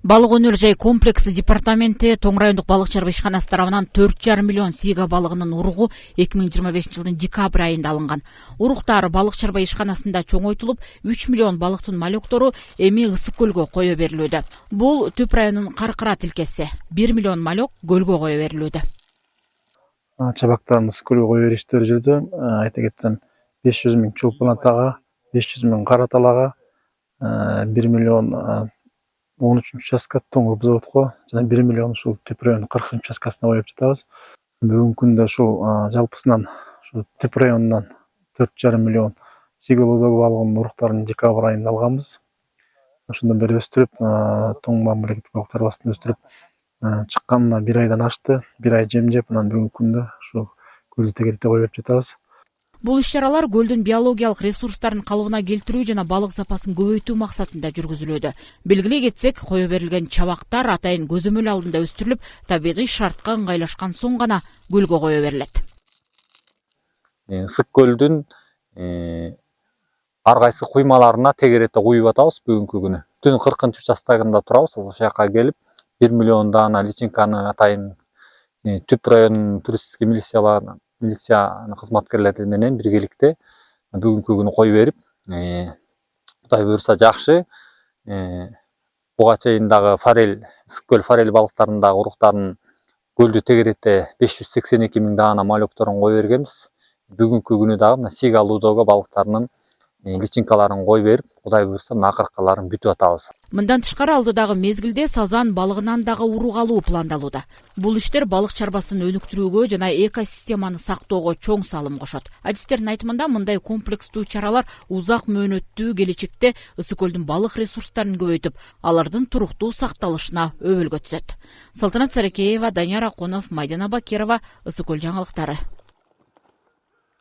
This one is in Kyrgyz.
Балык өнөр жай комплексы департаменти Тоң райондук балык чарба ишканасы тарабынан 4,5 миллион сига балыгынын уругу 2025 жылдын декабрь айында алынган. Уруктар балык чарба ишканасында чоңойтулуп, 3 миллион балыктын малёктору эми Ысык көлгө кое берилүүдө. Бул Түп районунун Каркыра тилкеси. 1 миллион малёк көлгө кое берилүүдө. Чабактан Ысык көлгө кое бериштери жүрдү. Айта кетсем 500 миң чулпулантага, 500 миң караталага, 1 миллион 13 участка тоң заводко жана 1 миллион ушул Түп районунун 40 участкасына коюп жатабыз. Бүгүнкү күндө ушул жалпысынан ушул Түп районунан 4,5 миллион сиголудогу балыгынын уруктарын декабрь айында алганбыз. Ошондон бери өстүрүп, тоң мамлекеттик балык чарбасын өстүрүп чыкканына 1 айдан ашты. 1 ай жемжеп, анан бүгүнкү күндө ушул көлдү тегеретте коюп жатабыз. Бул иш-чаралар көлдүн биологиялык ресурстарын калыбына келтирүү жана балык запасын көбөйтүү максатында жүргүзүлүүдө. Белгилей кетсек, кое берилген чабактар атайын көзөмөл алдында өстүрүлүп, табигый шартка ыңгайлашкан соң гана көлгө кое берилет. Ысык көлдүн ар кайсы куймаларына тегеретте куюп атабыз бүгүнкү күнү. Түн 40 участагында турабыз, ошол жака келип 1 миллион даана личинканы атайын Түп районунун туристический милиция кызматкерлери менен биргеликте бүгүнкү күнү кой берип, Кудай буйрса жакшы. Буга чейин дагы форель, Ысык көл форель балыктарындагы уруктарын көлдү тегеретте 582 миң даана малёкторун кой бергенбиз. Бүгүнкү күнү дагы Сига Лудого балыктарынын личинкаларын кой берип, Кудай буйрса акыркыларын бүтүп атабыз. Мындан тышкары алдыдагы мезгилде сазан балыгынан дагы урук алуу пландалууда. Бул иштер балык чарбасын өнүктүрүүгө жана экосистеманы сактоого чоң салым кошот. Адистердин айтымында мындай комплекстүү чаралар узак мөөнөттүү келечекте Ысык көлдүн балык ресурстарын көбөйтүп, алардын туруктуу сакталышына өбөлгө түзөт. Салтанат Сарыкеева, Данияр Акунов, Майдана Бакирова, Ысык көл жаңылыктары.